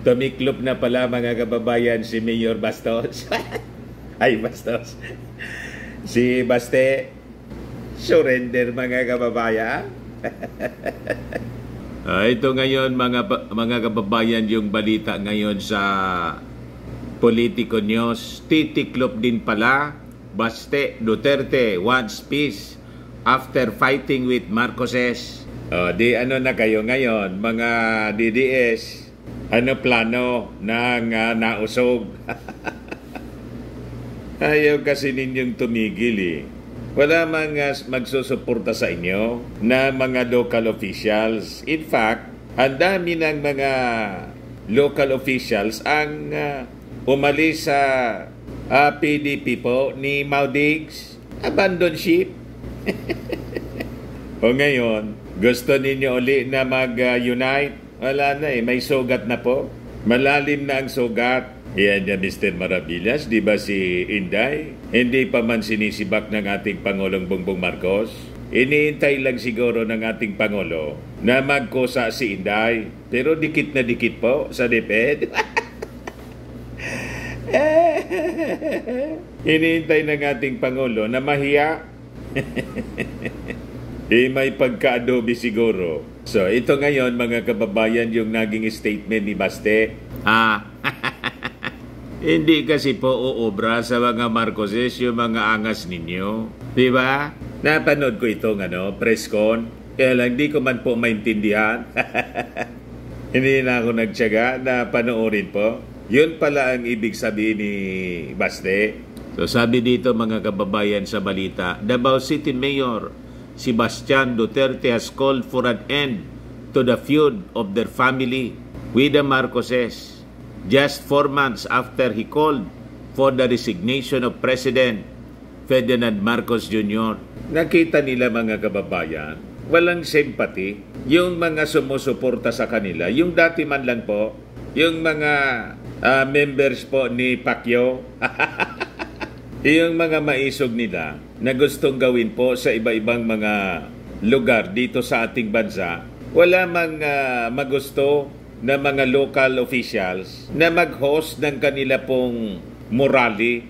Tumiklop na pala mga kababayan si Mayor Bastos. Ay, Bastos. Si Baste, surrender mga kababayan. Ito ngayon mga kababayan yung balita ngayon sa Politico News. Titiklop din pala Baste Duterte wants peace after fighting with Marcoses. Di ano na kayo ngayon mga DDS, ano plano ng nausog? Ayaw kasi ninyong tumigil eh. Wala mga magsusuporta sa inyo na mga local officials. In fact, ang dami ng mga local officials ang umalis sa PDP po ni Maudigs. Abandon ship. O ngayon, gusto ninyo uli na mag-unite? Wala na eh, may sugat na po. Malalim na ang sugat. Yan niya Mr. Maravillas, di ba si Inday? Hindi pa man sinisibak ng ating Pangulong Bongbong Marcos. Iniintay lang siguro ng ating Pangulo na magkusa si Inday. Pero dikit na dikit po sa DepEd. Iniintay ng ating Pangulo na mahiya. May pagka-adobe siguro. So, ito ngayon mga kababayan yung naging statement ni Baste. Hindi kasi po uobra sa mga Marcoses yung mga angas ninyo. Di ba? Napanood ko itong press con. Kaya lang di ko man po maintindihan. Hindi na ako nagtiyaga na panoorin po. Yun pala ang ibig sabihin ni Baste. So sabi dito mga kababayan sa balita, Davao City Mayor Sebastian Duterte has called for an end to the feud of their family with the Marcoses just 4 months after he called for the resignation of President Ferdinand Marcos Jr. Nakita nila mga kababayan, walang sympathy yung mga sumusuporta sa kanila. Yung dati man lang po, yung mga members po ni Pacquiao, yung mga maisog nila na gustong gawin po sa iba-ibang mga lugar dito sa ating bansa, wala mang magusto na mga local officials na mag-host ng kanila pong murali.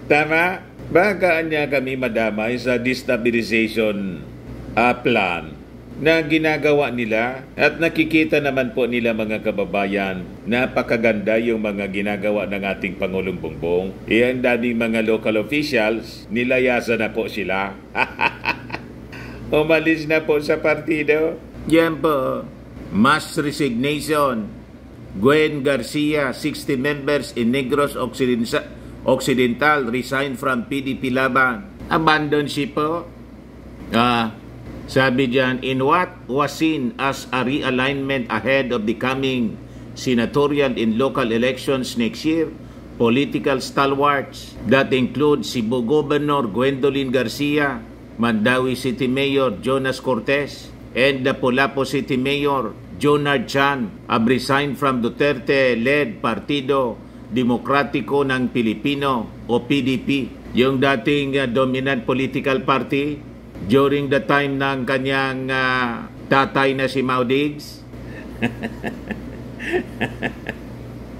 Tama? Baka niya kami madamay sa destabilization plan na ginagawa nila at nakikita naman po nila mga kababayan, napakaganda yung mga ginagawa ng ating Pangulong Bongbong. Ang daming mga local officials, nilayasan na po sila. Umalis na po sa partido. Yan po. Mass resignation. Gwen Garcia, 60 members in Negros Occidental resign from PDP Laban. Abandon ship po. Sabi dyan, in what was seen as a realignment ahead of the coming senatorial and local elections next year, political stalwarts that include Cebu Governor Gwendolyn Garcia, Mandawi City Mayor Jonas Cortez, and the Lapu City Mayor Jonard Chan have resigned from Duterte-led Partido Demokratiko ng Pilipino o PDP, yung dating dominant political party during the time ng kanyang tatay na si Maudigs.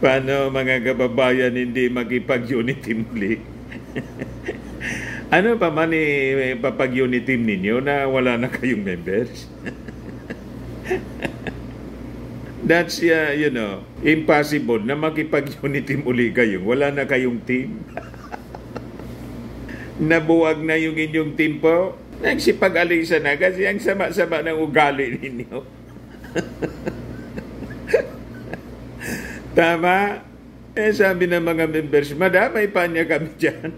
Paano mga kababayan hindi makipag-unity muli? Ano pa man papag-unity ninyo na wala na kayong members? That's, impossible na makipag-unity muli kayo. Wala na kayong team. Nabuwag na yung inyong team po. Nagsipag-alisa na kasi ang sama-sama ng ugali ninyo. Tama? Sabi ng mga members, madamay pa niya kami dyan.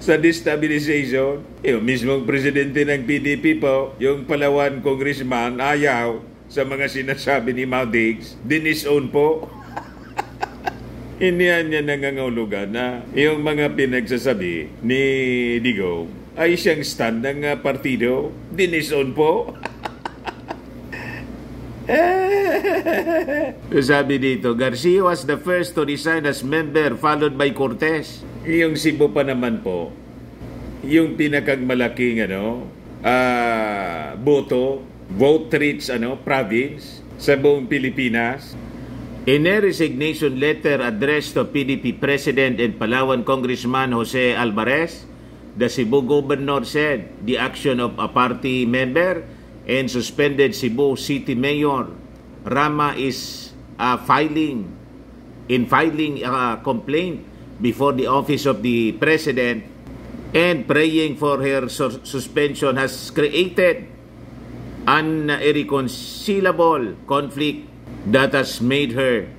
Sa destabilization, yung mismong presidente ng PDP po, yung Palawan congressman, ayaw sa mga sinasabi ni Maudigs, dinisown po. Iniyan niya nangangahulugan na yung mga pinagsasabi ni Digong ay siyang stand ng partido. Dinison po. Sabi dito, Garcia was the first to resign as member followed by Cortez. Yung Cebu pa naman po, yung pinakang malaking boto vote-rich province sa buong Pilipinas. In a resignation letter addressed to PDP President and Palawan Congressman Jose Alvarez, the Cebu Governor said the action of a party member and suspended Cebu City Mayor Rama is filing a complaint before the office of the President, and praying for her suspension has created an irreconcilable conflict that has made her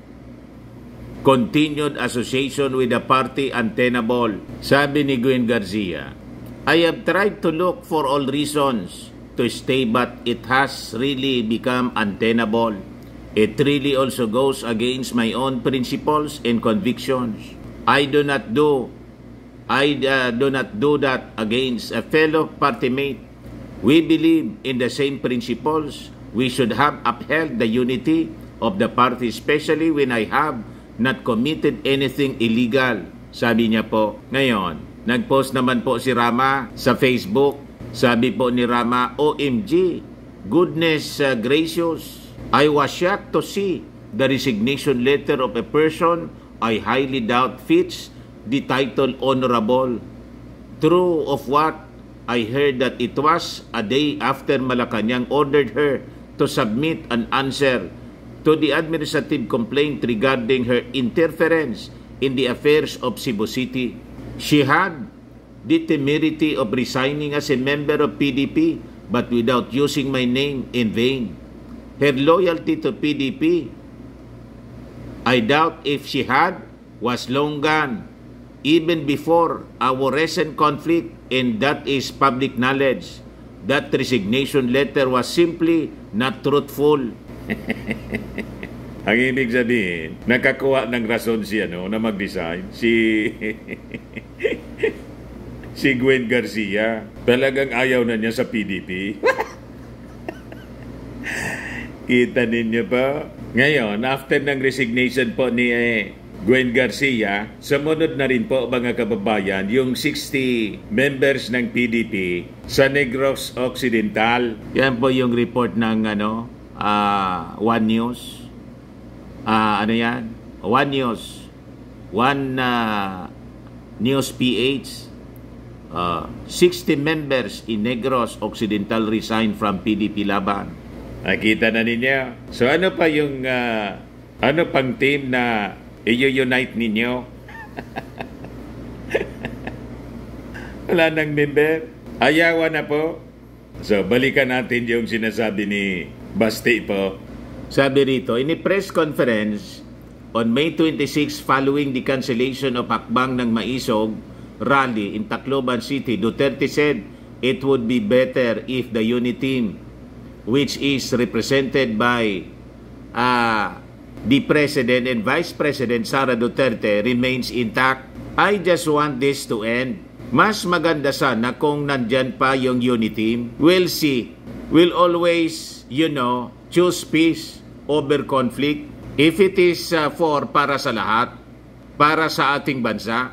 continued association with the party untenable. Sabi ni Gwen Garcia, I have tried to look for all reasons to stay, but it has really become untenable. It really also goes against my own principles and convictions. I do not do that against a fellow party mate. We believe in the same principles. We should have upheld the unity of the party, especially when I have not committed anything illegal. Sabi niya po. Ngayon, nag-post naman po si Rama sa Facebook. Sabi po ni Rama, OMG, goodness gracious, I was shocked to see the resignation letter of a person I highly doubt fits the title honorable. True of what I heard that it was a day after Malacanang ordered her to submit an answer to the administrative complaint regarding her interference in the affairs of Cebu City. She had the temerity of resigning as a member of PDP but without using my name in vain. Her loyalty to PDP, I doubt if she had, was long gone, even before our recent conflict, and that is public knowledge. That resignation letter was simply not truthful. Ang ibig sabihin, nakakuha ng rason siya na mag-resign, si Gwen Garcia. Talagang ayaw na niya sa PDP. Kita ninyo pa? Ngayon, after ng resignation po ni Gwen Garcia, sumunod na rin po mga kababayan yung 60 members ng PDP sa Negros Occidental. Yan po yung report ng One News. One News. News PH. 60 members in Negros Occidental resigned from PDP laban. Nakita na ninyo. So ano pa yung pang team na i-unite ninyo? Wala nang member. Ayawan na po. So balikan natin yung sinasabi ni Basti po. Sabi rito, in a press conference on May 26 following the cancellation of Hakbang ng Maisog rally in Tacloban City, Duterte said it would be better if the unit team, which is represented by the President and Vice President Sara Duterte, remains intact. I just want this to end. Mas maganda sana kung nandyan pa yung unit team. We'll see. We'll always, choose peace over conflict. If it is para sa lahat, para sa ating bansa.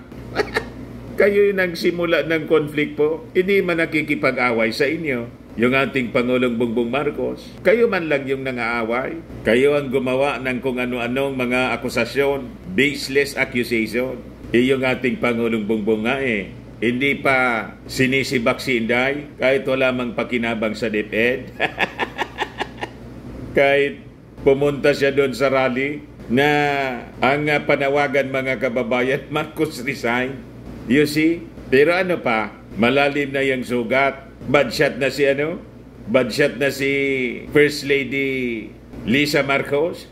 Kayo yung nagsimula ng conflict po. Hindi man nakikipag-away sa inyo. Yung ating Pangulong Bongbong Marcos. Kayo man lang yung nangaaway. Kayo ang gumawa ng kung ano-anong mga akusasyon. Baseless accusation. Yung ating Pangulong Bongbong nga hindi pa sinisibak si Inday kahit wala mang pakinabang sa DepEd. Kahit pumunta siya doon sa rally na ang panawagan mga kababayan, Marcos resign. You see? Pero malalim na yung sugat. Bad shot na si First Lady Lisa Marcos.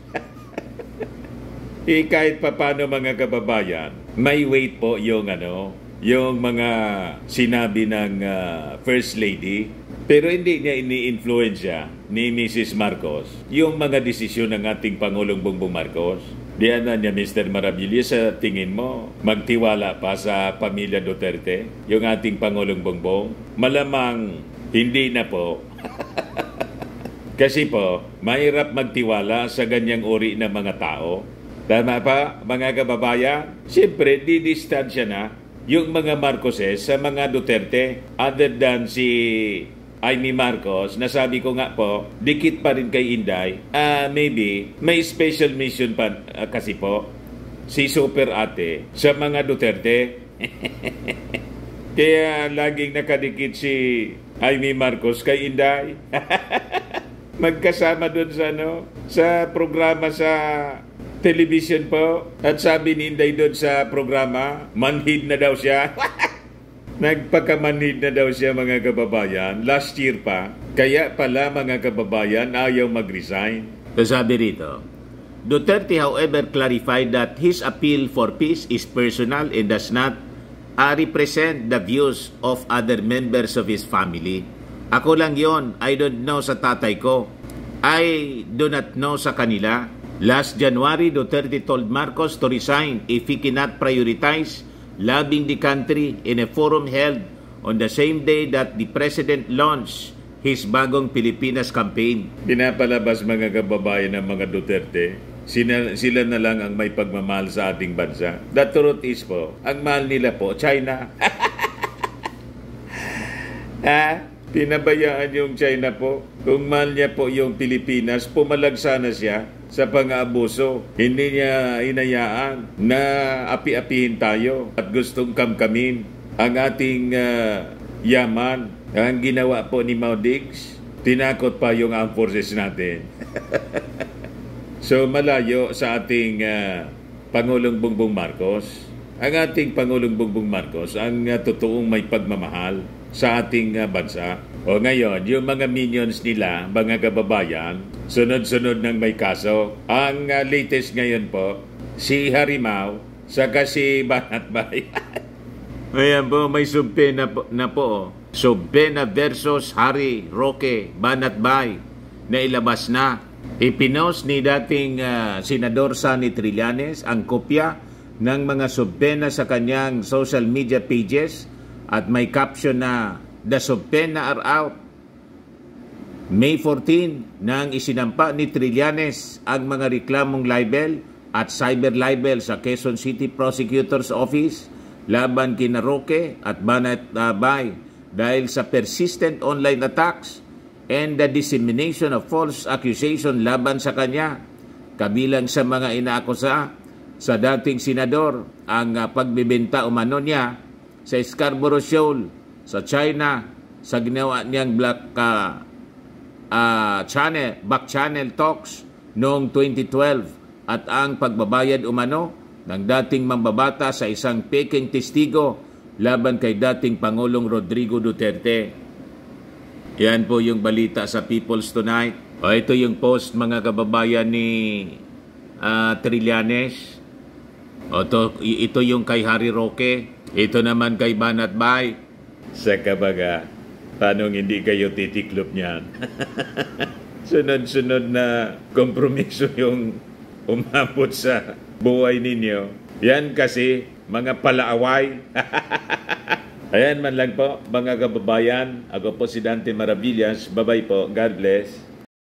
Kahit paano mga kababayan, may weight po yung mga sinabi ng First Lady. Pero hindi niya ini-influensya ni Mrs. Marcos yung mga desisyon ng ating Pangulong Bongbong Marcos. Diyan na niya, Mr. Marabilia, sa tingin mo, magtiwala pa sa pamilya Duterte, yung ating Pangulong Bongbong? Malamang hindi na po. Kasi po, mahirap magtiwala sa ganyang uri ng mga tao. Tama pa, mga kababayan? Siyempre, didistansya na yung mga Marcoses sa mga Duterte other than si Amy Marcos, nasabi ko nga po, dikit pa rin kay Inday, maybe may special mission pa kasi po si Super Ate sa mga Duterte. Kaya laging nakadikit si Amy Marcos kay Inday. Magkasama doon sa programa sa television po. At sabi ni Inday doon sa programa, manhid na daw siya. Nagpakamanhid na daw siya, mga kababayan. Last year pa. Kaya pala, mga kababayan, ayaw mag-resign. Sabi rito, Duterte however clarified that his appeal for peace is personal and does not represent the views of other members of his family. Ako lang yon. I don't know sa tatay ko. I do not know sa kanila. Last January, Duterte told Marcos to resign if he cannot prioritize loving the country in a forum held on the same day that the President launched his bagong Pilipinas campaign. Pinapalabas, mga kababayan, ng mga Duterte, sila na lang ang may pagmamahal sa ating bansa. The truth is po, ang mahal nila po, China. Pinabayaan yung China po. Kung mahal niya po yung Pilipinas, pumalagsa na siya sa pang-aabuso. Hindi niya hinayaan na api-apihin tayo at gustong kamkamin ang ating yaman. Ang ginawa po ni Mao Diggs, tinakot pa yung armed forces natin. So malayo sa ating Pangulong Bongbong Marcos. Ang ating Pangulong Bongbong Marcos ang totoong may pagmamahal sa ating bansa. O ngayon, yung mga minions nila, mga kababayan, sunod-sunod nang may kaso. Ang latest ngayon po, si Harimau, saka si Banatbay. Ayan po, may subpe na po. Subpena versus Harry Roque Banatbay na ilabas na. Ipinost ni dating Senador Sonny Trillanes ang kopya ng mga subpena sa kanyang social media pages at may caption na "The subpena are out." May 14 nang isinampa ni Trillanes ang mga reklamong libel at cyber libel sa Quezon City Prosecutor's Office laban kina Roque at Banatbay dahil sa persistent online attacks and the dissemination of false accusation laban sa kanya. Kabilang sa mga inaakusa sa dating senador ang pagbibenta umano niya sa Scarborough Shoal sa China sa ginawa niyang back channel talks noong 2012 at ang pagbabayad umano ng dating mambabata sa isang peking testigo laban kay dating Pangulong Rodrigo Duterte. Yan po yung balita sa People's Tonight. Ito yung post, mga kababayan, ni Trillanes. Ito yung kay Harry Roque. Ito naman kay Banatbay. Sa kabaga, paano hindi kayo titiklop niyan? Sunod-sunod na kompromiso yung umabot sa buhay ninyo. Yan kasi, mga palaaway. Ayan man lang po, mga kababayan. Ako po si Dante Maravillas. Bye-bye po. God bless.